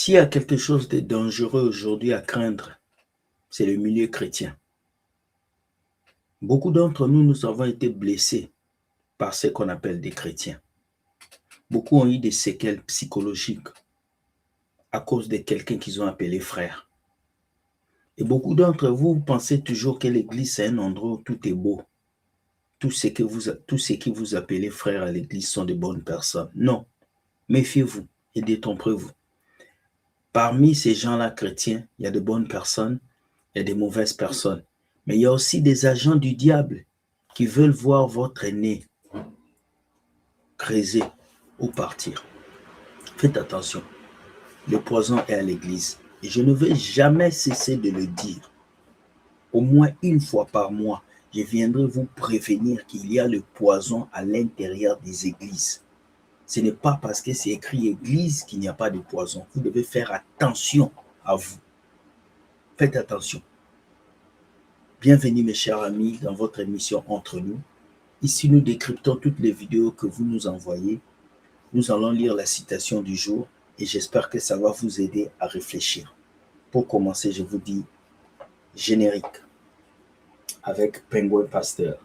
S'il y a quelque chose de dangereux aujourd'hui à craindre, c'est le milieu chrétien. Beaucoup d'entre nous, nous avons été blessés par ce qu'on appelle des chrétiens. Beaucoup ont eu des séquelles psychologiques à cause de quelqu'un qu'ils ont appelé frère. Et beaucoup d'entre vous pensez toujours que l'église, c'est un endroit où tout est beau. Tous ceux que vous appelez frères à l'église sont de bonnes personnes. Non, méfiez-vous et détrompez-vous. Parmi ces gens-là chrétiens, il y a de bonnes personnes, il y a de mauvaises personnes. Mais il y a aussi des agents du diable qui veulent voir votre nez creuser ou partir. Faites attention, le poison est à l'église. Et je ne vais jamais cesser de le dire. Au moins une fois par mois, je viendrai vous prévenir qu'il y a le poison à l'intérieur des églises. Ce n'est pas parce que c'est écrit église qu'il n'y a pas de poison. Vous devez faire attention à vous. Faites attention. Bienvenue mes chers amis dans votre émission Entre nous. Ici nous décryptons toutes les vidéos que vous nous envoyez. Nous allons lire la citation du jour et j'espère que ça va vous aider à réfléchir. Pour commencer, je vous dis générique avec Penguin Pasteur.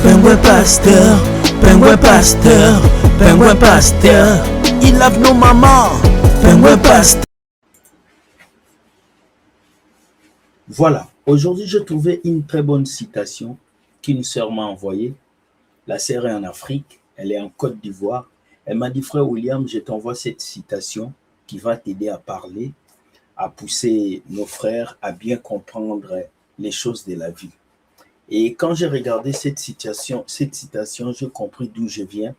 Penguin Pasteur, Penguin Pasteur, Penguin Pasteur, il lave nos mamans, Penguin Pasteur. Voilà, aujourd'hui je trouvais une très bonne citation qu'une sœur m'a envoyée. La sœur est en Afrique, elle est en Côte d'Ivoire. Elle m'a dit, frère William, je t'envoie cette citation qui va t'aider à parler, à pousser nos frères à bien comprendre les choses de la vie. Et quand j'ai regardé cette citation, j'ai compris d'où je viens.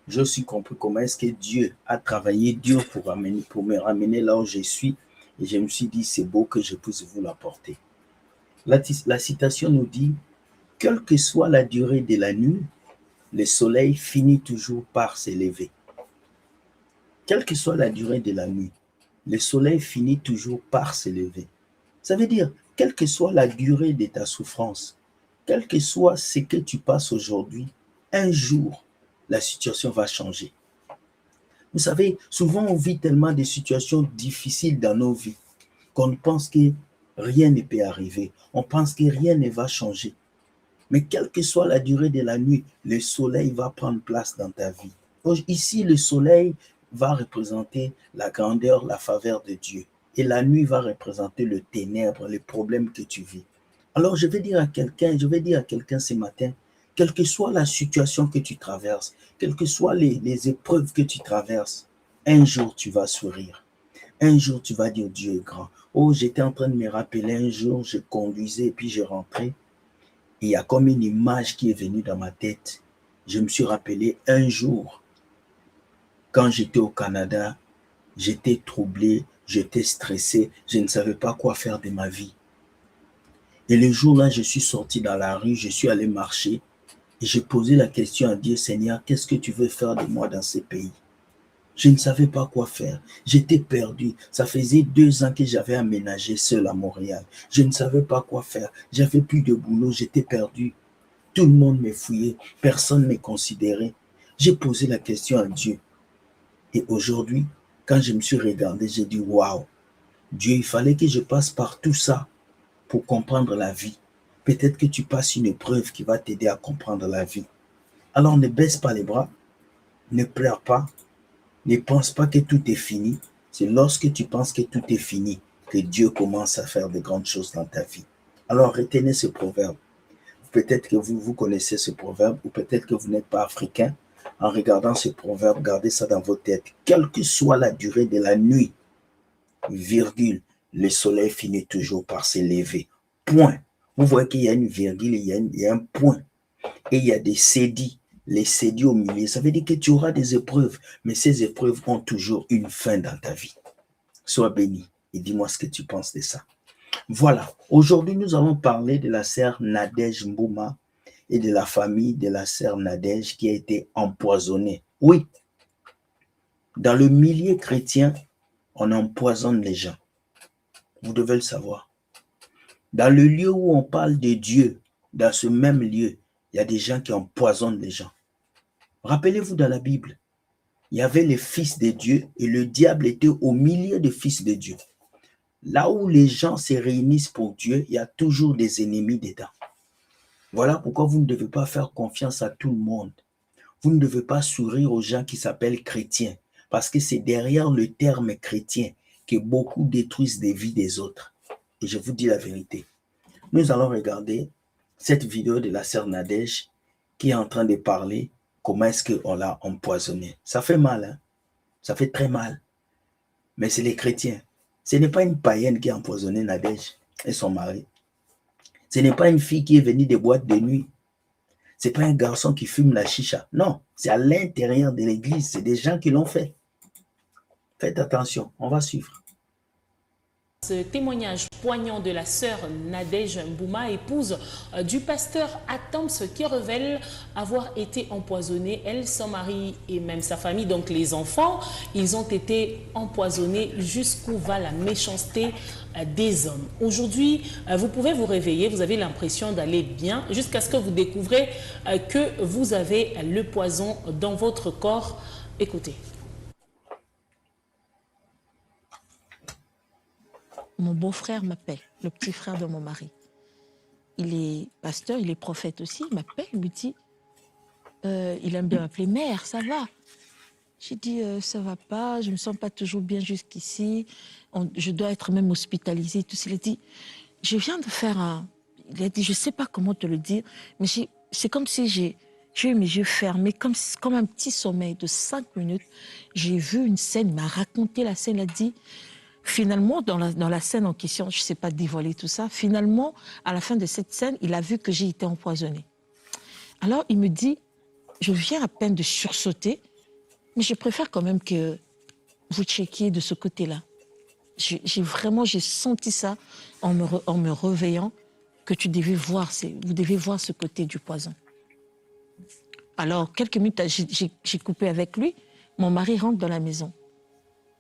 Je suis compris comment est-ce que Dieu a travaillé dur pour me ramener là où je suis. Et je me suis dit, c'est beau que je puisse vous l'apporter. La citation nous dit, quelle que soit la durée de la nuit, le soleil finit toujours par s'élever. Quelle que soit la durée de la nuit, le soleil finit toujours par s'élever. Ça veut dire, quelle que soit la durée de ta souffrance, quel que soit ce que tu passes aujourd'hui, un jour, la situation va changer. Vous savez, souvent on vit tellement de situations difficiles dans nos vies qu'on pense que rien ne peut arriver. On pense que rien ne va changer. Mais quelle que soit la durée de la nuit, le soleil va prendre place dans ta vie. Ici, le soleil va représenter la grandeur, la faveur de Dieu. Et la nuit va représenter le ténèbre, les problèmes que tu vis. Alors, je vais dire à quelqu'un ce matin, quelle que soit la situation que tu traverses, quelles que soient les épreuves que tu traverses, un jour tu vas sourire. Un jour tu vas dire Dieu est grand. Oh, j'étais en train de me rappeler un jour, je conduisais et puis je rentrais. Il y a comme une image qui est venue dans ma tête. Je me suis rappelé un jour, quand j'étais au Canada, j'étais troublé, j'étais stressé, je ne savais pas quoi faire de ma vie. Et le jour-là, je suis sorti dans la rue, je suis allé marcher et j'ai posé la question à Dieu, Seigneur, qu'est-ce que tu veux faire de moi dans ce pays? Je ne savais pas quoi faire. J'étais perdu. Ça faisait 2 ans que j'avais aménagé seul à Montréal. Je ne savais pas quoi faire. J'avais plus de boulot. J'étais perdu. Tout le monde me fouillait. Personne ne me considérait. J'ai posé la question à Dieu. Et aujourd'hui, quand je me suis regardé, j'ai dit, waouh, Dieu, il fallait que je passe par tout ça pour comprendre la vie. Peut-être que tu passes une épreuve qui va t'aider à comprendre la vie. Alors ne baisse pas les bras. Ne pleure pas. Ne pense pas que tout est fini. C'est lorsque tu penses que tout est fini que Dieu commence à faire de grandes choses dans ta vie. Alors retenez ce proverbe. Peut-être que vous connaissez ce proverbe ou peut-être que vous n'êtes pas africain. En regardant ce proverbe, gardez ça dans votre tête. Quelle que soit la durée de la nuit, virgule, le soleil finit toujours par s'élever. Point. Vous voyez qu'il y a une virgule, il y a un point. Et il y a des cédilles. Les cédilles au milieu, ça veut dire que tu auras des épreuves, mais ces épreuves ont toujours une fin dans ta vie. Sois béni et dis-moi ce que tu penses de ça. Voilà, aujourd'hui nous allons parler de la sœur Nadège Mbouma et de la famille de la sœur Nadège qui a été empoisonnée. Oui, dans le milieu chrétien, on empoisonne les gens. Vous devez le savoir. Dans le lieu où on parle de Dieu, dans ce même lieu, il y a des gens qui empoisonnent les gens. Rappelez-vous dans la Bible, il y avait les fils de Dieu et le diable était au milieu des fils de Dieu. Là où les gens se réunissent pour Dieu, il y a toujours des ennemis dedans. Voilà pourquoi vous ne devez pas faire confiance à tout le monde. Vous ne devez pas sourire aux gens qui s'appellent chrétiens, parce que c'est derrière le terme chrétien que beaucoup détruisent des vies des autres. Et je vous dis la vérité. Nous allons regarder cette vidéo de la sœur Nadège qui est en train de parler comment est-ce qu'on l'a empoisonné. Ça fait mal, hein? Ça fait très mal. Mais c'est les chrétiens. Ce n'est pas une païenne qui a empoisonné Nadège et son mari. Ce n'est pas une fille qui est venue des boîtes de nuit. Ce n'est pas un garçon qui fume la chicha. Non, c'est à l'intérieur de l'église. C'est des gens qui l'ont fait. Faites attention, on va suivre. Ce témoignage poignant de la sœur Nadège Mbouma, épouse du pasteur Atoms, qui révèle avoir été empoisonnée, elle, son mari et même sa famille, donc les enfants, ils ont été empoisonnés jusqu'où va la méchanceté des hommes. Aujourd'hui, vous pouvez vous réveiller, vous avez l'impression d'aller bien, jusqu'à ce que vous découvrez que vous avez le poison dans votre corps. Écoutez. Mon beau-frère m'appelle, le petit frère de mon mari. Il est pasteur, il est prophète aussi. Il m'appelle, il me dit, il aime bien m'appeler mère, ça va? J'ai dit, ça va pas, je me sens pas toujours bien jusqu'ici. Je dois être même hospitalisée. Tout ça. Il a dit, je viens de faire un... Il a dit, je sais pas comment te le dire, mais c'est comme si j'ai eu mes yeux fermés, comme un petit sommeil de 5 minutes. J'ai vu une scène, il m'a raconté la scène, il a dit... Finalement, dans la scène en question, je ne sais pas dévoiler tout ça, finalement, à la fin de cette scène, il a vu que j'ai été empoisonnée. Alors, il me dit, je viens à peine de sursauter, mais je préfère quand même que vous checkiez de ce côté-là. J'ai senti ça en me réveillant, que vous devez voir ce côté du poison. Alors, quelques minutes, j'ai coupé avec lui, mon mari rentre dans la maison.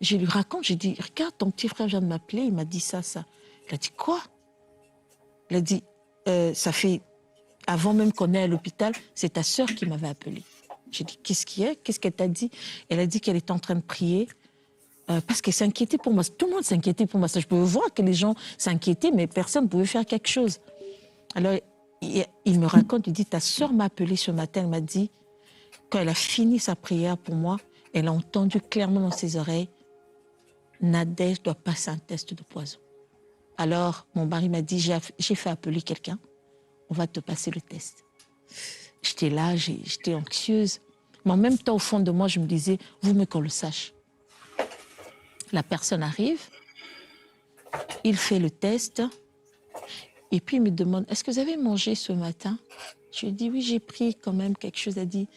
Je lui raconte, je dis, regarde, ton petit frère vient de m'appeler, il m'a dit ça. Il a dit, quoi? Il a dit, ça fait, avant même qu'on aille à l'hôpital, c'est ta sœur qui m'avait appelé. J'ai dit, qu'est-ce qu'il y a? Qu'est-ce qu'elle t'a dit? Elle a dit qu'elle était en train de prier parce qu'elle s'inquiétait pour moi. Tout le monde s'inquiétait pour moi. Je pouvais voir que les gens s'inquiétaient, mais personne ne pouvait faire quelque chose. Alors, il me raconte, il dit, ta sœur m'a appelé ce matin, elle m'a dit, quand elle a fini sa prière pour moi, elle a entendu clairement dans ses oreilles, Nadège doit passer un test de poison. Alors, mon mari m'a dit, j'ai fait appeler quelqu'un, on va te passer le test. J'étais là, j'étais anxieuse. Mais en même temps, au fond de moi, je me disais, vaut mieux qu'on le sache. La personne arrive, il fait le test, et puis il me demande, est-ce que vous avez mangé ce matin? Je lui ai dit, oui, j'ai pris quand même quelque chose. Elle a dit,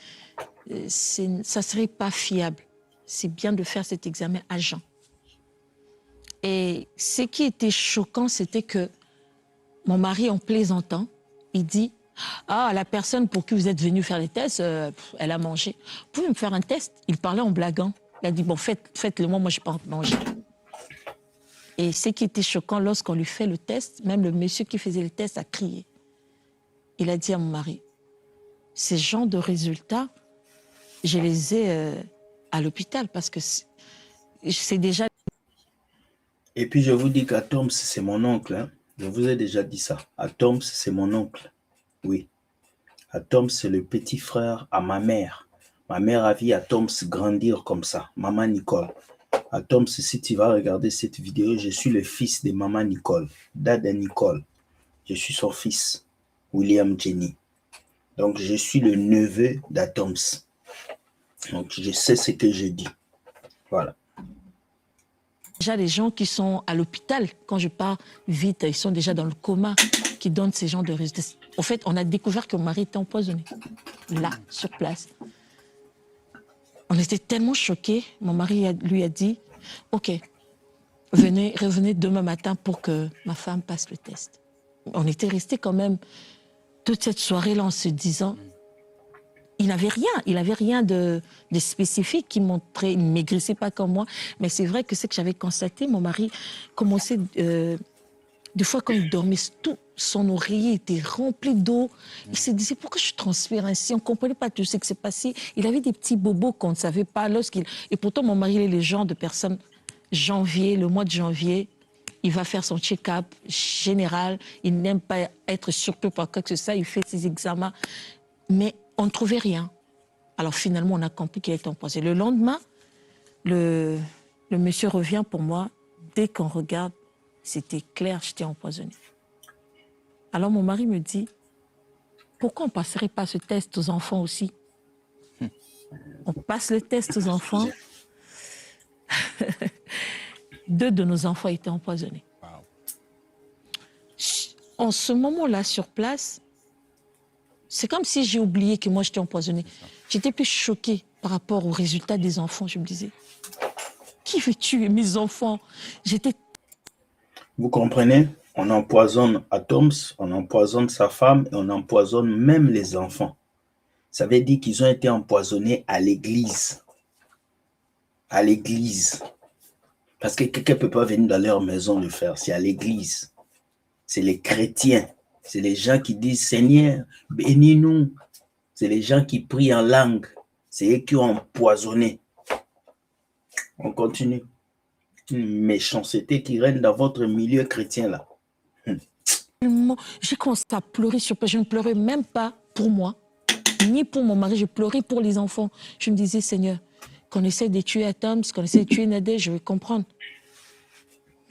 ça ne serait pas fiable. C'est bien de faire cet examen à jeun. Et ce qui était choquant, c'était que mon mari, en plaisantant, il dit, ah, la personne pour qui vous êtes venu faire les tests, elle a mangé. Vous pouvez me faire un test? Il parlait en blaguant. Il a dit, bon, faites-le moi, je n'ai pas mangé. Et ce qui était choquant, lorsqu'on lui fait le test, même le monsieur qui faisait le test a crié. Il a dit à mon mari, ces genres de résultats, je les ai à l'hôpital parce que c'est déjà... Et puis je vous dis qu'Atoms, c'est mon oncle. Hein. Je vous ai déjà dit ça. Atoms, c'est mon oncle. Oui. Atoms, c'est le petit frère à ma mère. Ma mère a vu Atoms grandir comme ça. Maman Nicole. Atoms, si tu vas regarder cette vidéo, je suis le fils de Maman Nicole. Dada Nicole. Je suis son fils. William Jenny. Donc, je suis le neveu d'Atoms. Donc, je sais ce que je dis. Voilà. Déjà, les gens qui sont à l'hôpital, quand je pars vite, ils sont déjà dans le coma, qui donnent ces genres de résultats. En fait, on a découvert que mon mari était empoisonné, là, sur place. On était tellement choqués. Mon mari lui a dit, OK, revenez demain matin pour que ma femme passe le test. On était restés quand même toute cette soirée-là en se disant, il n'avait rien de spécifique qui montrait, il ne maigrissait pas comme moi. Mais c'est vrai que ce que j'avais constaté, mon mari commençait, des fois quand il dormait, son oreiller était rempli d'eau. Il se disait, pourquoi je transpire ainsi? On ne comprenait pas tout ce qui s'est passé. Il avait des petits bobos qu'on ne savait pas. Et pourtant, mon mari, il est le genre de personne, le mois de janvier, il va faire son check-up général. Il n'aime pas être surpris par quoi que ce soit. Il fait ses examens. Mais on ne trouvait rien. Alors finalement, on a compris qu'il était empoisonné. Le lendemain, le monsieur revient pour moi. Dès qu'on regarde, c'était clair, j'étais empoisonnée. Alors mon mari me dit, pourquoi on ne passerait pas ce test aux enfants aussi? On passe le test aux enfants. 2 de nos enfants étaient empoisonnés. En ce moment-là, sur place, c'est comme si j'ai oublié que moi, j'étais empoisonnée. J'étais plus choquée par rapport aux résultats des enfants. Je me disais, qui veut tuer mes enfants? Vous comprenez? On empoisonne Atoms, on empoisonne sa femme et on empoisonne même les enfants. Ça veut dire qu'ils ont été empoisonnés à l'église. À l'église. Parce que quelqu'un ne peut pas venir dans leur maison le faire. C'est à l'église. C'est les chrétiens. C'est les gens qui disent, Seigneur, bénis-nous. C'est les gens qui prient en langue. C'est eux qui ont empoisonné. On continue. Une méchanceté qui règne dans votre milieu chrétien là. J'ai commencé à pleurer sur place. Je ne pleurais même pas pour moi, ni pour mon mari. Je pleurais pour les enfants. Je me disais, Seigneur, qu'on essaie de tuer Atoms, qu'on essaie de tuer Nadège, je vais comprendre.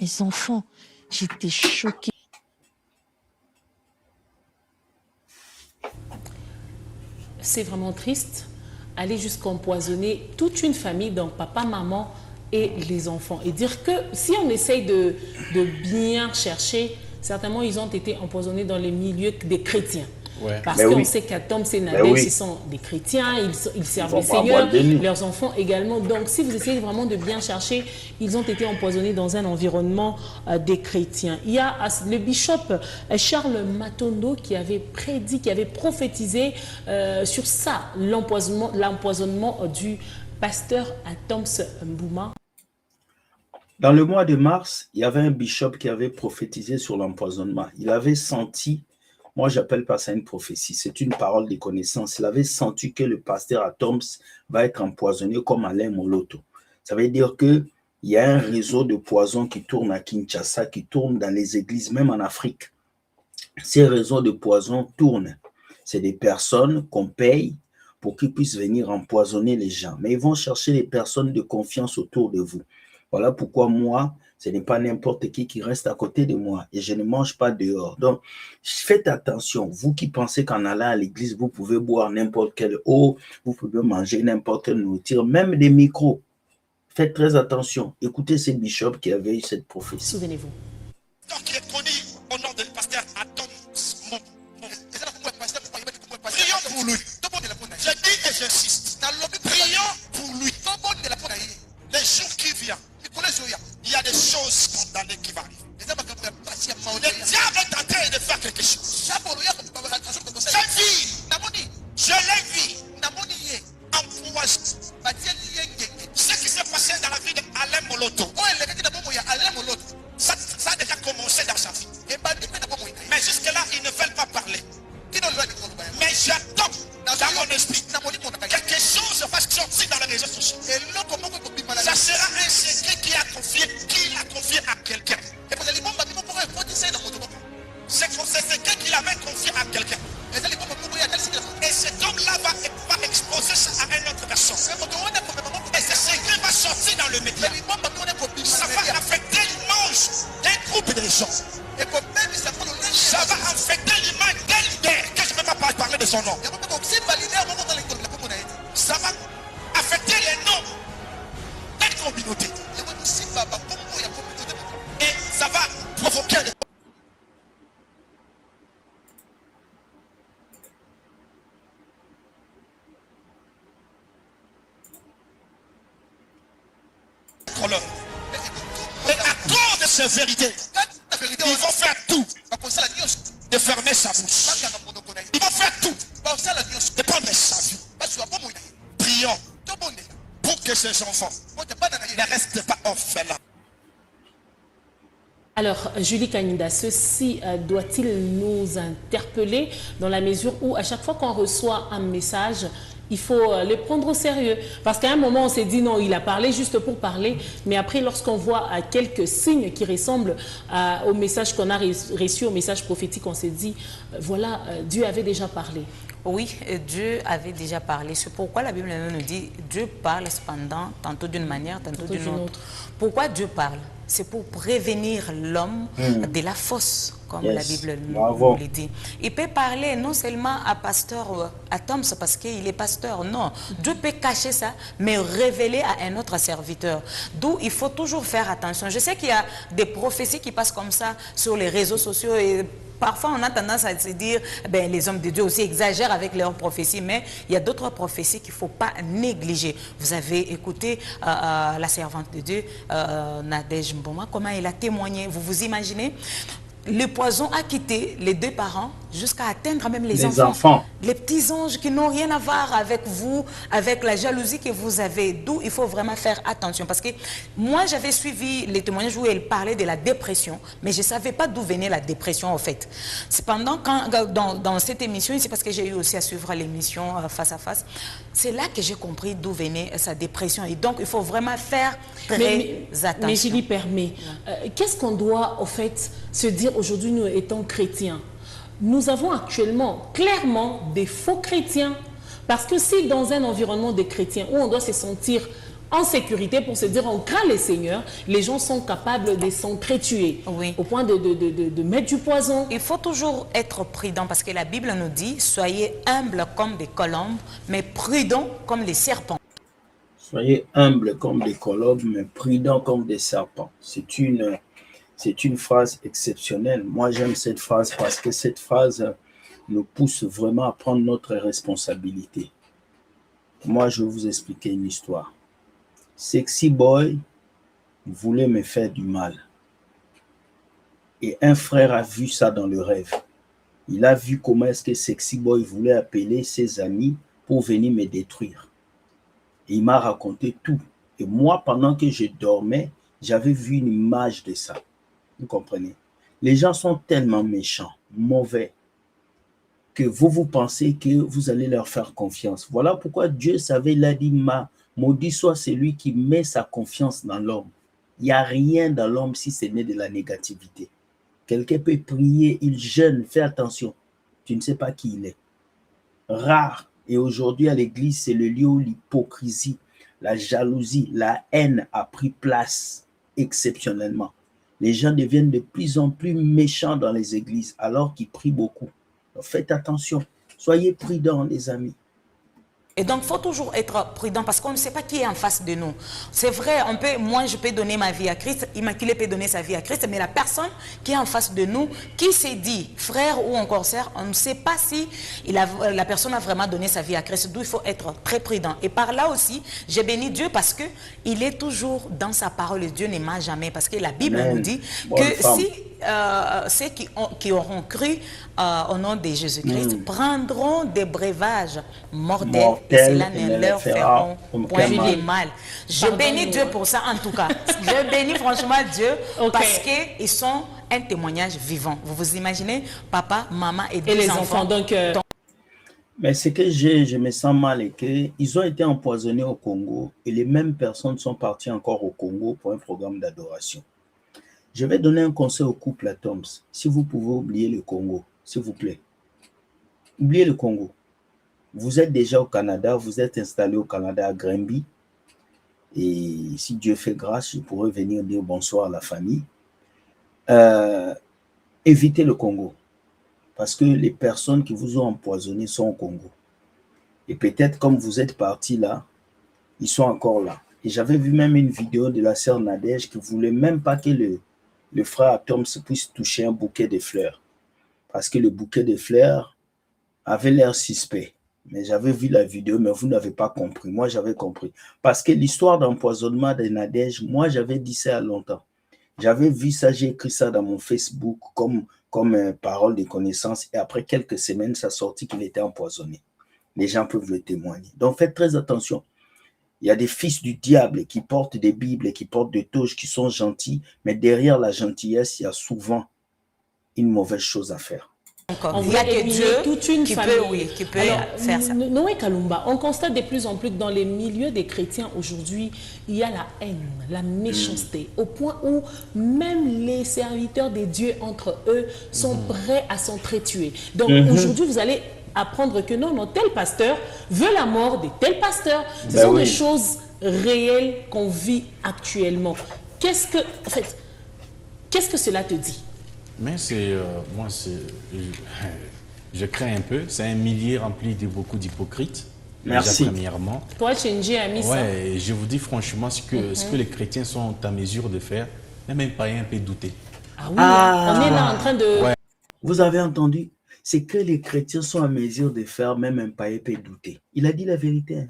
Mes enfants, j'étais choquée. C'est vraiment triste, aller jusqu'à empoisonner toute une famille, donc papa, maman et les enfants. Et dire que si on essaye de bien chercher, certainement ils ont été empoisonnés dans les milieux des chrétiens. Ouais. Parce qu'on sait qu'Atoms et Nadège, ce sont des chrétiens, ils servent le Seigneur, leurs enfants également. Donc si vous essayez vraiment de bien chercher, ils ont été empoisonnés dans un environnement des chrétiens. Il y a le bishop Charles Matondo qui avait prédit, qui avait prophétisé sur ça, l'empoisonnement du pasteur Atoms Mbouma. Dans le mois de mars, il y avait un bishop qui avait prophétisé sur l'empoisonnement. Il avait senti, moi j'appelle pas ça une prophétie, c'est une parole de connaissance. Il avait senti que le pasteur Atoms va être empoisonné comme Alain Moloto. Ça veut dire qu'il y a un réseau de poison qui tourne à Kinshasa, qui tourne dans les églises, même en Afrique. Ces réseaux de poison tournent. C'est des personnes qu'on paye pour qu'ils puissent venir empoisonner les gens. Mais ils vont chercher les personnes de confiance autour de vous. Voilà pourquoi moi, ce n'est pas n'importe qui reste à côté de moi et je ne mange pas dehors. Donc, faites attention. Vous qui pensez qu'en allant à l'église, vous pouvez boire n'importe quelle eau, vous pouvez manger n'importe quelle nourriture, même des micros. Faites très attention. Écoutez ces bishops qui avaient eu cette prophétie. Souvenez-vous. Donc, il est connu au nom du pasteur Atoms. Prions pour lui. Je dis et j'insiste. Prions pour lui. Les jours qui viennent, il y a des choses condamnées qui vont arriver. Le diable est en train de faire quelque chose. Je l'ai vu. Ce qui s'est passé dans la vie d'Alain Moloto, ça a déjà commencé dans sa vie. Mais jusque-là, ils ne veulent pas parler. Mais j'attends dans mon esprit quelque chose va sortir dans les réseaux sociaux. Ça sera un secret qui a confié à quelqu'un. C'est un secret qu'il avait confié à quelqu'un. Et cet homme-là va exposer ça à une autre personne. Et ce secret va sortir dans le média. Ça va affecter l'image d'un groupe de gens. Ça va affecter l'image d'un leader, que je ne peux pas parler de son nom. Ça va affecter les noms d'une communauté. Et ça va provoquer des problèmes. Et à cause de ces vérités, ils vont faire tout de fermer sa bouche. Ils vont faire tout de prendre sa vie. Prions pour que ces enfants ne restent pas orphelins. Alors, Julie Kaninda, ceci doit-il nous interpeller dans la mesure où à chaque fois qu'on reçoit un message, il faut le prendre au sérieux? Parce qu'à un moment, on s'est dit non, il a parlé juste pour parler, mais après, lorsqu'on voit quelques signes qui ressemblent au message qu'on a reçu, au message prophétique, on s'est dit, voilà, Dieu avait déjà parlé. Oui, Dieu avait déjà parlé. C'est pourquoi la Bible nous dit Dieu parle cependant, tantôt d'une manière, tantôt d'une autre. Pourquoi Dieu parle? C'est pour prévenir l'homme de la fosse, comme la Bible nous le dit. Il peut parler non seulement à pasteur à Toms parce qu'il est pasteur, non. Dieu peut cacher ça, mais révéler à un autre serviteur. D'où il faut toujours faire attention. Je sais qu'il y a des prophéties qui passent comme ça sur les réseaux sociaux et parfois, on a tendance à se dire, ben, les hommes de Dieu aussi exagèrent avec leurs prophéties, mais il y a d'autres prophéties qu'il ne faut pas négliger. Vous avez écouté la servante de Dieu, Nadège Mboma, comment elle a témoigné. Vous vous imaginez? Le poison a quitté les deux parents jusqu'à atteindre même les enfants. Les petits anges qui n'ont rien à voir avec vous, avec la jalousie que vous avez. D'où il faut vraiment faire attention. Parce que moi, j'avais suivi les témoignages où elle parlait de la dépression, mais je ne savais pas d'où venait la dépression en fait. Cependant, dans cette émission, c'est parce que j'ai eu aussi à suivre l'émission face à face, c'est là que j'ai compris d'où venait sa dépression. Et donc, il faut vraiment faire très attention. Mais je lui permets. Qu'est-ce qu'on doit, au fait, se dire aujourd'hui, nous étant chrétiens? Nous avons actuellement, clairement, des faux chrétiens. Parce que si dans un environnement de chrétiens où on doit se sentir en sécurité pour se dire on craint les seigneurs, les gens sont capables de s'entretuer au point de mettre du poison. Il faut toujours être prudent parce que la Bible nous dit soyez humbles comme des colombes, mais prudents comme les serpents. Soyez humbles comme des colombes, mais prudents comme des serpents. C'est une phrase exceptionnelle. Moi, j'aime cette phrase parce que cette phrase nous pousse vraiment à prendre notre responsabilité. Moi, je vais vous expliquer une histoire. Sexy Boy voulait me faire du mal. Et un frère a vu ça dans le rêve. Il a vu comment est-ce que Sexy Boy voulait appeler ses amis pour venir me détruire. Et il m'a raconté tout. Et moi, pendant que je dormais, j'avais vu une image de ça. Vous comprenez? Les gens sont tellement méchants, mauvais, que vous pensez que vous allez leur faire confiance. Voilà pourquoi Dieu savait, il a dit, maudit soit celui qui met sa confiance dans l'homme. Il n'y a rien dans l'homme si ce n'est de la négativité. Quelqu'un peut prier, il jeûne, fais attention. Tu ne sais pas qui il est. Rare. Et aujourd'hui, à l'église, c'est le lieu où l'hypocrisie, la jalousie, la haine a pris place exceptionnellement. Les gens deviennent de plus en plus méchants dans les églises alors qu'ils prient beaucoup. Donc faites attention. Soyez prudents, les amis. Et donc, il faut toujours être prudent parce qu'on ne sait pas qui est en face de nous. C'est vrai, moi, je peux donner ma vie à Christ, Immaculée peut donner sa vie à Christ, mais la personne qui est en face de nous, qui s'est dit frère ou encore sœur, on ne sait pas si la personne a vraiment donné sa vie à Christ. D'où il faut être très prudent. Et par là aussi, j'ai béni Dieu parce qu'il est toujours dans sa parole. Dieu ne ment jamais parce que la Bible nous dit que si ceux qui auront cru au nom de Jésus-Christ prendront des breuvages mortels et cela ne leur feront point de mal. Je bénis Dieu pour ça en tout cas. Je bénis franchement Dieu parce qu'ils sont un témoignage vivant. Vous vous imaginez, papa, maman et deux les enfants. Mais ce que je me sens mal est qu'ils ont été empoisonnés au Congo et les mêmes personnes sont parties encore au Congo pour un programme d'adoration. Je vais donner un conseil au couple à Toms. Si vous pouvez oublier le Congo, s'il vous plaît. Oubliez le Congo. Vous êtes déjà au Canada, vous êtes installé au Canada à Granby. Et si Dieu fait grâce, je pourrais venir dire bonsoir à la famille. Évitez le Congo. Parce que les personnes qui vous ont empoisonné sont au Congo. Et peut-être comme vous êtes partis là, ils sont encore là. Et j'avais vu même une vidéo de la sœur Nadège qui ne voulait même pas que le frère Toms puisse toucher un bouquet de fleurs. Parce que le bouquet de fleurs avait l'air suspect. Mais j'avais vu la vidéo, mais vous n'avez pas compris. Moi, j'avais compris. Parce que l'histoire d'empoisonnement de Nadège, moi, j'avais dit ça il y a longtemps. J'avais vu ça, j'ai écrit ça dans mon Facebook comme parole de connaissance. Et après quelques semaines, ça sortit qu'il était empoisonné. Les gens peuvent le témoigner. Donc, faites très attention. Il y a des fils du diable qui portent des Bibles et qui portent des toges, qui sont gentils, mais derrière la gentillesse, il y a souvent une mauvaise chose à faire. Encore. On Il y a voit que éliminer Dieu toute une qui famille. peut, oui, qui peut faire ça. Noé Kalumba, on constate de plus en plus que dans les milieux des chrétiens aujourd'hui, il y a la haine, la méchanceté, au point où même les serviteurs des dieux entre eux sont prêts à s'entretuer. Donc aujourd'hui, vous allez apprendre que non, tel pasteur veut la mort de tel pasteur. Ce sont des choses réelles qu'on vit actuellement. Qu'est-ce que cela te dit? Mais moi, je crains un peu. C'est un milieu rempli de beaucoup d'hypocrites. Merci. Déjà, premièrement. Toi, Chenji a mis ça. Ouais, je vous dis franchement, ce que les chrétiens sont en mesure de faire, même un païen peut douter. Ah oui, on est là en train de... Ouais. Vous avez entendu? C'est que les chrétiens sont en mesure de faire, même un païen peut douter. Il a dit la vérité. Hein.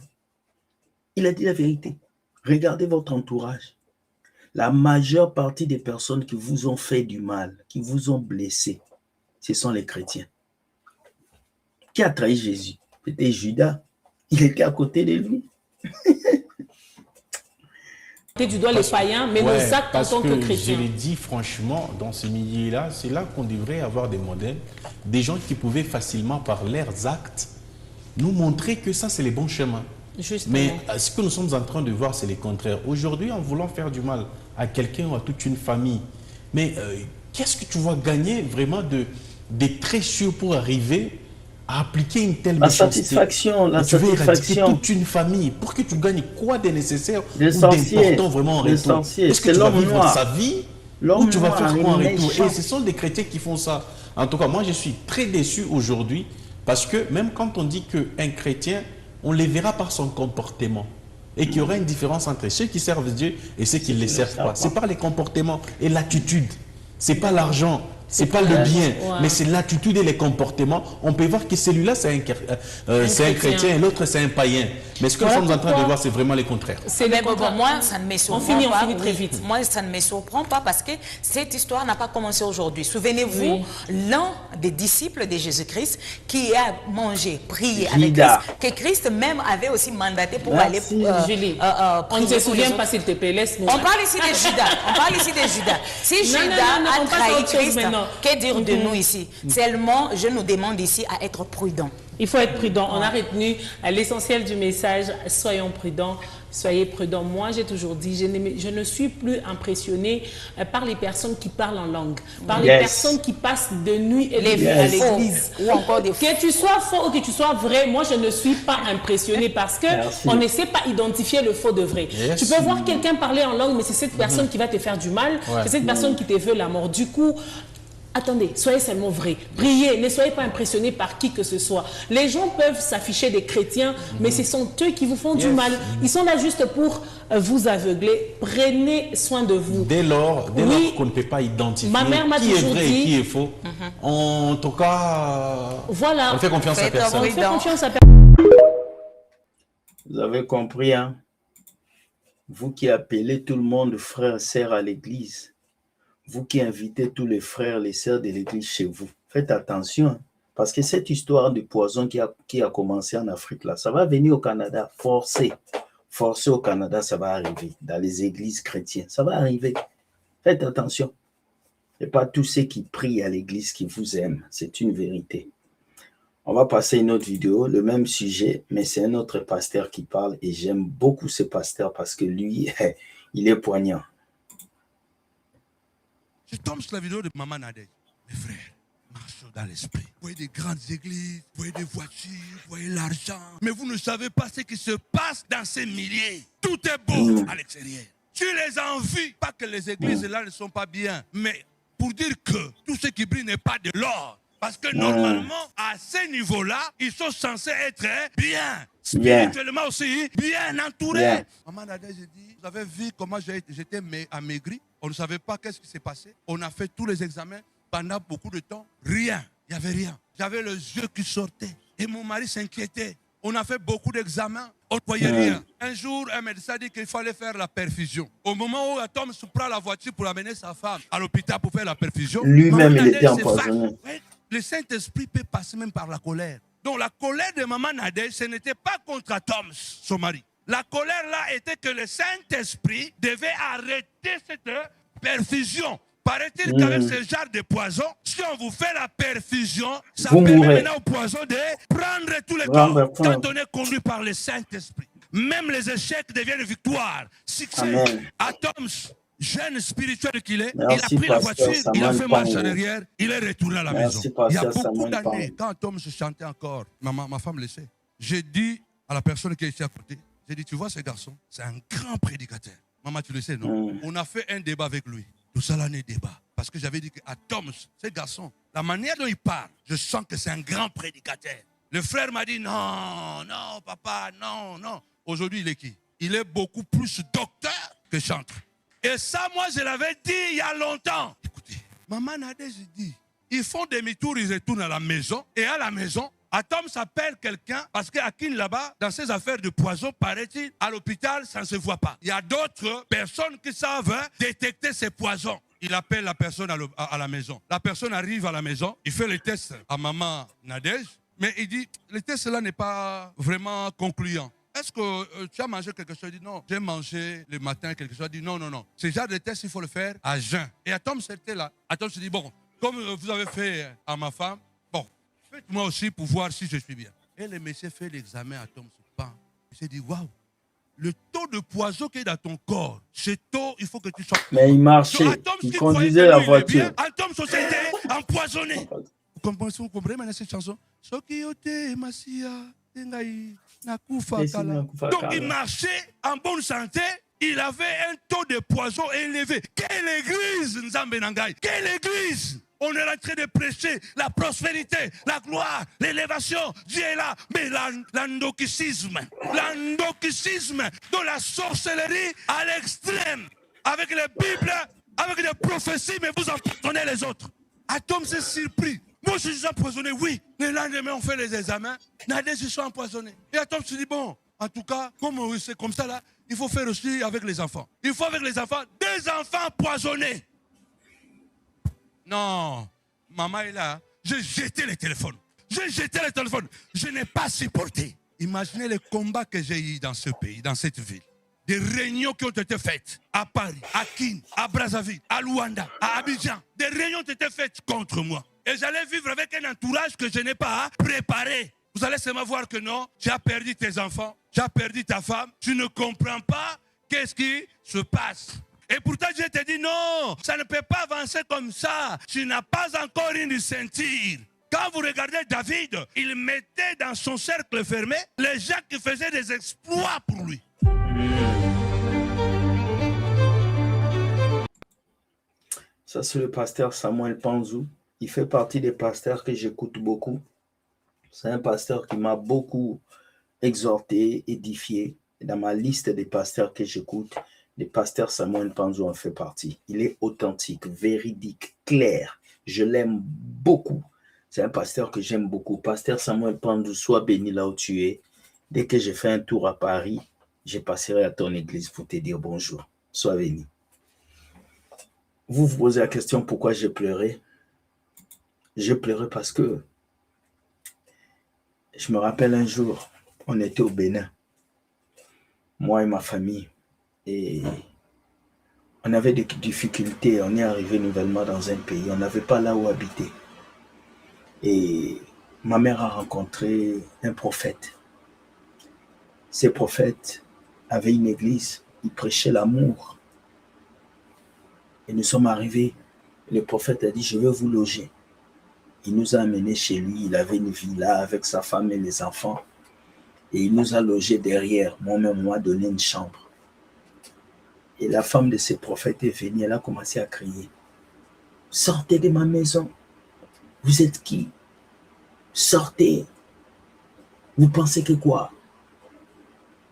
Il a dit la vérité. Regardez votre entourage. La majeure partie des personnes qui vous ont fait du mal, qui vous ont blessé, ce sont les chrétiens. Qui a trahi Jésus? C'était Judas. Il était à côté de lui. Tu dois les païens, mais nos actes en tant que chrétiens. Je l'ai dit franchement, dans ce milieu-là, c'est là qu'on devrait avoir des modèles, des gens qui pouvaient facilement, par leurs actes, nous montrer que ça, c'est les bons chemins. Justement. Mais ce que nous sommes en train de voir, c'est le contraire. Aujourd'hui, en voulant faire du mal à quelqu'un ou à toute une famille, mais qu'est-ce que tu vas gagner vraiment des traits sûrs pour arriver à appliquer une telle méchanceté? La tu veux éradiquer satisfaction. toute une famille. Pour que tu gagnes quoi de nécessaire ou L'essentiel, d'important vraiment en retour? Est-ce que c'est tu vas l'homme vivre noir. sa vie L'homme ou tu vas noir, faire quoi en il est retour? méchant. Et ce sont des chrétiens qui font ça. En tout cas, moi, je suis très déçu aujourd'hui parce que même quand on dit qu'un chrétien, on les verra par son comportement. Et qu'il y aura une différence entre ceux qui servent Dieu et ceux qui ne les servent pas. C'est par les comportements et l'attitude. C'est pas l'argent, c'est pas le bien, mais c'est l'attitude et les comportements. On peut voir que celui-là, c'est un chrétien et l'autre, c'est un païen. Mais ce que nous sommes en train de voir, c'est vraiment le contraire. Mais bon, moi, ça ne me surprend pas. On finit très vite. Moi, ça ne me surprend pas parce que cette histoire n'a pas commencé aujourd'hui. Souvenez-vous, l'un des disciples de Jésus-Christ qui a mangé, prié avec Christ, que Christ même avait aussi mandaté pour aller Julie, on ne se souvient pas, s'il te plaît, laisse-nous. On parle ici de Judas. Si Judas a trahi Christ, que dire de nous ici? Seulement, je nous demande ici à être prudents. Il faut être prudent. On a retenu l'essentiel du message. Soyons prudents. Soyez prudents. Moi, j'ai toujours dit, je ne suis plus impressionnée par les personnes qui parlent en langue, par les personnes qui passent de nuit et de jour à l'église. Ou encore des Que tu sois faux ou que tu sois vrai, moi, je ne suis pas impressionnée parce que on ne sait pas identifier le faux de vrai. Tu peux voir quelqu'un parler en langue, mais c'est cette personne qui va te faire du mal. C'est cette personne qui te veut la mort. Du coup, attendez, soyez seulement vrais. Priez, ne soyez pas impressionnés par qui que ce soit. Les gens peuvent s'afficher des chrétiens, mais ce sont eux qui vous font du mal. Ils sont là juste pour vous aveugler. Prenez soin de vous. Dès lors qu'on ne peut pas identifier qui est vrai et qui est faux, en tout cas, on fait confiance à personne. On fait confiance à personne. Vous avez compris, hein? Vous qui appelez tout le monde frère, sœur à l'église, vous qui invitez tous les frères, les sœurs de l'église chez vous, faites attention, hein, parce que cette histoire de poison qui a commencé en Afrique, là, ça va venir au Canada, forcé au Canada, ça va arriver, dans les églises chrétiennes, ça va arriver. Faites attention. Et pas tous ceux qui prient à l'église qui vous aiment, c'est une vérité. On va passer une autre vidéo, le même sujet, mais c'est un autre pasteur qui parle et j'aime beaucoup ce pasteur parce que lui, il est poignant. Je tombe sur la vidéo de Maman Nadej. Mes frères, marchons dans l'esprit. Vous voyez des grandes églises, vous voyez des voitures, vous voyez l'argent. Mais vous ne savez pas ce qui se passe dans ces milliers. Tout est beau à l'extérieur. Tu les envies. Pas que les églises là ne sont pas bien, mais pour dire que tout ce qui brille n'est pas de l'or. Parce que normalement, à ce niveau-là, ils sont censés être bien. Spirituellement aussi, bien entourés. Maman Nadej, j'ai dit, vous avez vu comment j'étais amaigri. On ne savait pas qu'est-ce qui s'est passé. On a fait tous les examens pendant beaucoup de temps. Rien. Il n'y avait rien. J'avais les yeux qui sortaient. Et mon mari s'inquiétait. On a fait beaucoup d'examens. On ne voyait rien. Un jour, un médecin a dit qu'il fallait faire la perfusion. Au moment où Tom se prend la voiture pour amener sa femme à l'hôpital pour faire la perfusion, lui-même, il était empoisonné. Le Saint-Esprit peut passer même par la colère. Donc la colère de Maman Nadej, ce n'était pas contre Tom, son mari. La colère là était que le Saint-Esprit devait arrêter cette perfusion. Paraît-il qu'avec ce genre de poison, si on vous fait la perfusion, ça Vous permet mourrez. maintenant au poison de prendre tous les Prendre corps. point. Quand on est conduit par le Saint-Esprit, même les échecs deviennent victoires. Succès. Amen. Atoms, jeune spirituel qu'il est, Merci, il a pris la pasteur voiture, il a Samuel fait marche Pango. arrière, il est retourné à la Merci, maison. Il y a pasteur beaucoup Samuel d'années, Pango. quand Atoms chantait encore, ma femme le sait, j'ai dit à la personne qui est ici à côté, j'ai dit, tu vois ce garçon, c'est un grand prédicateur. Maman, tu le sais, non? On a fait un débat avec lui. Tout ça, l'année débat. Parce que j'avais dit qu'à Tom, ce garçon, la manière dont il parle, je sens que c'est un grand prédicateur. Le frère m'a dit, non, non, papa, non, non. Aujourd'hui, il est qui? Il est beaucoup plus docteur que chanteur. Et ça, moi, je l'avais dit il y a longtemps. Écoutez, maman Nadège dit, ils font demi-tour, ils retournent à la maison. Et à la maison, Atom s'appelle quelqu'un, parce qu'Akin là-bas, dans ses affaires de poison, paraît-il, à l'hôpital, ça ne se voit pas. Il y a d'autres personnes qui savent détecter ces poisons. Il appelle la personne à la maison. La personne arrive à la maison, il fait les tests à maman Nadège, mais il dit, le test là n'est pas vraiment concluant. Est-ce que tu as mangé quelque chose? Il dit non, j'ai mangé le matin quelque chose. Il dit non, non, non. Ce genre de test, il faut le faire à jeun. Et Atom, c'était là. Atom se dit, bon, comme vous avez fait à ma femme, bon, faites-moi aussi pour voir si je suis bien. Et le monsieur fait l'examen, Atom se pend. Il se dit, waouh, le taux de poison qui est dans ton corps, ce taux, il faut que tu sortes. Mais il marchait, il conduisait la voiture. Atom, société empoisonné. Vous comprenez maintenant cette chanson? Donc il marchait en bonne santé, il avait un taux de poison élevé. Quelle église, Nzambe Nangai? Quelle église? On est en train de prêcher la prospérité, la gloire, l'élévation. Dieu est là. Mais l'endocricisme de la sorcellerie à l'extrême, avec les Bibles, avec les prophéties, mais vous empoisonnez les autres. Atom s'est surpris. Moi, je suis empoisonné, oui. Le lendemain, on fait les examens. Nadège, je suis empoisonné. Et Atom se dit, bon, en tout cas, comme c'est comme ça là, il faut faire aussi avec les enfants. Il faut avec les enfants, des enfants empoisonnés. Non, maman est là. J'ai jeté le téléphone. Je n'ai pas supporté. Imaginez les combats que j'ai eu dans ce pays, dans cette ville. Des réunions qui ont été faites à Paris, à Kin, à Brazzaville, à Luanda, à Abidjan. Des réunions ont été faites contre moi. Et j'allais vivre avec un entourage que je n'ai pas préparé. Vous allez seulement voir que non, tu as perdu tes enfants, tu as perdu ta femme, tu ne comprends pas qu'est-ce qui se passe. Et pourtant, je te dis non, ça ne peut pas avancer comme ça. Tu n'as pas encore une ceinture. Quand vous regardez David, il mettait dans son cercle fermé les gens qui faisaient des exploits pour lui. Ça, c'est le pasteur Samuel Panzou. Il fait partie des pasteurs que j'écoute beaucoup. C'est un pasteur qui m'a beaucoup exhorté, édifié. Et dans ma liste des pasteurs que j'écoute, le pasteur Samuel Panzou en fait partie. Il est authentique, véridique, clair. Je l'aime beaucoup. C'est un pasteur que j'aime beaucoup. Pasteur Samuel Panzou, sois béni là où tu es. Dès que j'ai fait un tour à Paris, je passerai à ton église pour te dire bonjour. Sois béni. Vous vous posez la question pourquoi j'ai pleuré. J'ai pleuré parce que je me rappelle un jour, on était au Bénin, moi et ma famille, et on avait des difficultés. On est arrivé nouvellement dans un pays, on n'avait pas là où habiter. Et ma mère a rencontré un prophète. Ces prophètes avaient une église, ils prêchaient l'amour. Et nous sommes arrivés, le prophète a dit, je veux vous loger. Il nous a amenés chez lui, il avait une villa avec sa femme et les enfants. Et il nous a logés derrière. Moi-même, on m'a donné une chambre. Et la femme de ce prophète est venue, elle a commencé à crier. Sortez de ma maison. Vous êtes qui? Sortez. Vous pensez que quoi?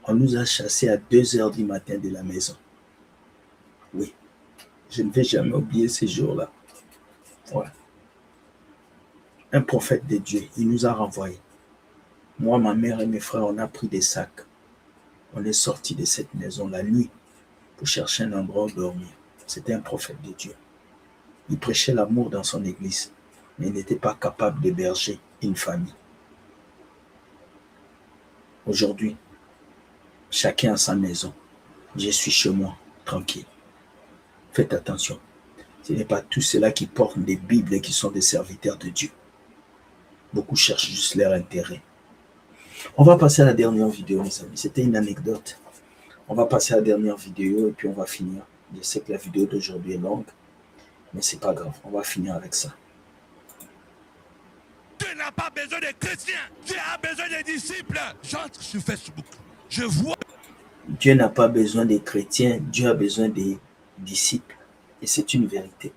On nous a chassés à 2h du matin de la maison. Oui. Je ne vais jamais oublier ces jours-là. Ouais. Un prophète de Dieu, il nous a renvoyés. Moi, ma mère et mes frères, on a pris des sacs. On est sortis de cette maison la nuit pour chercher un endroit où dormir. C'était un prophète de Dieu. Il prêchait l'amour dans son église, mais il n'était pas capable d'héberger une famille. Aujourd'hui, Chacun a sa maison. Je suis chez moi, tranquille. Faites attention. Ce n'est pas tous ceux-là qui portent des Bibles et qui sont des serviteurs de Dieu. Beaucoup cherchent juste leur intérêt. On va passer à la dernière vidéo, mes amis. C'était une anecdote. On va passer à la dernière vidéo et puis on va finir. Je sais que la vidéo d'aujourd'hui est longue, mais c'est pas grave. On va finir avec ça. Dieu n'a pas besoin de chrétiens. Dieu a besoin de disciples. J'entre sur Facebook. Je vois. Dieu n'a pas besoin des chrétiens. Dieu a besoin des disciples. Et c'est une vérité.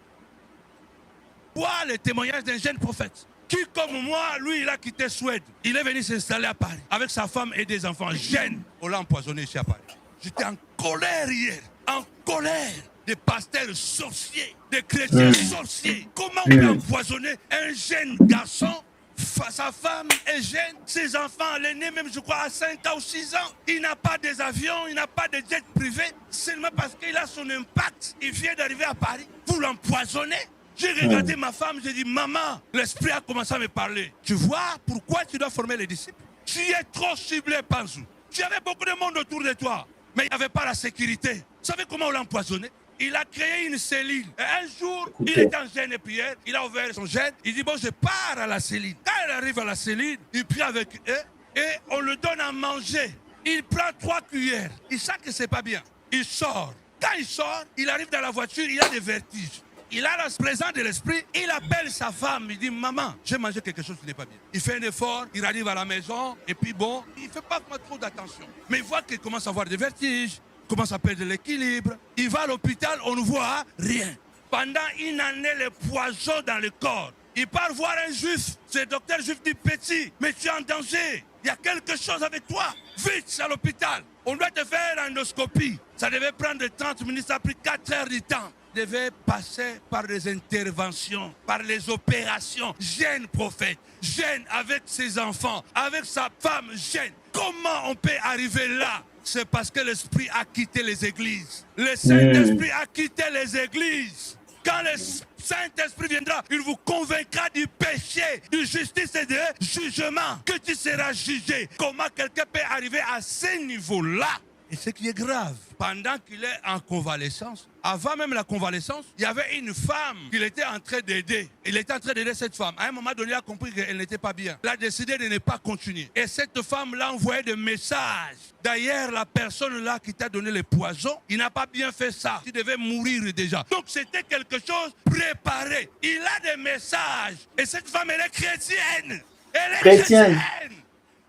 Vois le témoignage d'un jeune prophète qui, comme moi, lui, il a quitté Suède. Il est venu s'installer à Paris avec sa femme et des enfants jeunes. On l'a empoisonné ici à Paris. J'étais en colère hier. En colère. Des pasteurs sorciers, des chrétiens sorciers. Comment on peut empoisonner un jeune garçon? Sa femme est jeune, ses enfants, l'aîné même je crois à 5 ans ou 6 ans. Il n'a pas des avions, il n'a pas de jet privé. Seulement parce qu'il a son impact, il vient d'arriver à Paris. Vous l'empoisonnez? J'ai regardé ma femme, j'ai dit, maman, l'esprit a commencé à me parler. Tu vois pourquoi tu dois former les disciples? Tu es trop ciblé, Panzou. Tu avais beaucoup de monde autour de toi, mais il n'y avait pas la sécurité. Vous savez comment on l'a empoisonné? Il a créé une cellule. Et un jour, il était en jeûne et prière. Il a ouvert son jeûne. Il dit, bon, je pars à la cellule. Quand il arrive à la cellule, il prie avec eux et on le donne à manger. Il prend 3 cuillères. Il sent que c'est pas bien. Il sort. Quand il sort, il arrive dans la voiture, il a des vertiges. Il a la présence de l'esprit. Il appelle sa femme. Il dit, maman, j'ai mangé quelque chose qui n'est pas bien. Il fait un effort. Il arrive à la maison. Et puis bon, il ne fait pas trop d'attention. Mais il voit qu'il commence à avoir des vertiges. Commence à perdre l'équilibre. Il va à l'hôpital, on ne voit rien. Pendant une année, le poison dans le corps. Il part voir un juif. Ce docteur juif dit, petit, mais tu es en danger. Il y a quelque chose avec toi. Vite, à l'hôpital. On doit te faire une endoscopie. Ça devait prendre 30 minutes, ça a pris 4 heures du temps. Il devait passer par les interventions, par les opérations. Jeune prophète, jeune avec ses enfants, avec sa femme jeune. Comment on peut arriver là? C'est parce que l'Esprit a quitté les églises. Le Saint-Esprit a quitté les églises. Quand le Saint-Esprit viendra, il vous convaincra du péché, du justice et du jugement, que tu seras jugé. Comment quelqu'un peut arriver à ce niveau-là? Et ce qui est grave, pendant qu'il est en convalescence, avant même la convalescence, il y avait une femme qu'il était en train d'aider. Il était en train d'aider cette femme. À un moment donné, il a compris qu'elle n'était pas bien. Il a décidé de ne pas continuer. Et cette femme l'a envoyé des messages. D'ailleurs, la personne là qui t'a donné le poison, il n'a pas bien fait ça. Tu devais mourir déjà. Donc c'était quelque chose préparé. Il a des messages. Et cette femme, elle est chrétienne. Elle est chrétienne.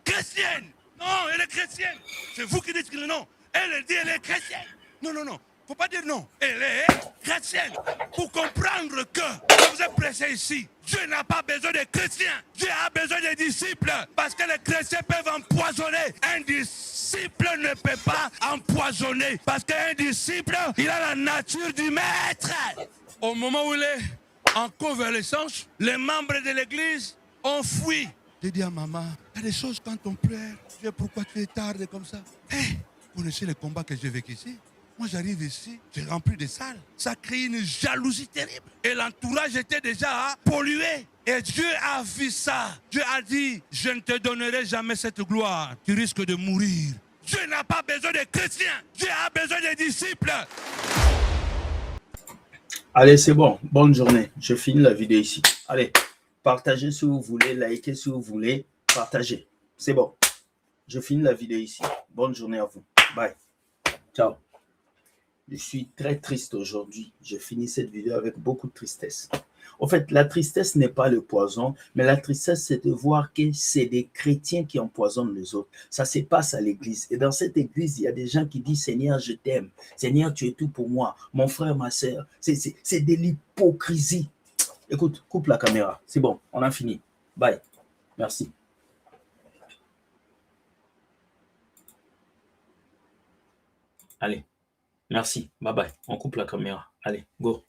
Chrétienne. Non, elle est chrétienne. C'est vous qui dites que non. Elle dit elle est chrétienne. Non, non, non. Faut pas dire non. Elle est chrétienne. Pour comprendre que vous êtes pressé ici, Dieu n'a pas besoin de chrétiens. Dieu a besoin de disciples. Parce que les chrétiens peuvent empoisonner. Un disciple ne peut pas empoisonner. Parce qu'un disciple, il a la nature du maître. Au moment où il est en convalescence, les membres de l'église ont fui. J'ai dit à maman, il y a des choses quand on pleure. Dieu, pourquoi tu es tard comme ça? Hey, vous connaissez le combat que j'ai vécu ici? Moi, j'arrive ici, j'ai rempli des salles. Ça crée une jalousie terrible. Et l'entourage était déjà pollué. Et Dieu a vu ça. Dieu a dit, je ne te donnerai jamais cette gloire. Tu risques de mourir. Dieu n'a pas besoin de chrétiens. Dieu a besoin de disciples. Allez, c'est bon. Bonne journée. Je finis la vidéo ici. Allez, partagez si vous voulez, likez si vous voulez, partagez. C'est bon. Je finis la vidéo ici. Bonne journée à vous. Bye. Ciao. Je suis très triste aujourd'hui. Je finis cette vidéo avec beaucoup de tristesse. En fait, la tristesse n'est pas le poison, mais la tristesse, c'est de voir que c'est des chrétiens qui empoisonnent les autres. Ça se passe à l'église. Et dans cette église, il y a des gens qui disent, Seigneur, je t'aime. Seigneur, tu es tout pour moi. Mon frère, ma soeur. C'est de l'hypocrisie. Écoute, coupe la caméra. C'est bon, on a fini. Bye. Merci. Allez. Merci. Bye bye. On coupe la caméra. Allez, go.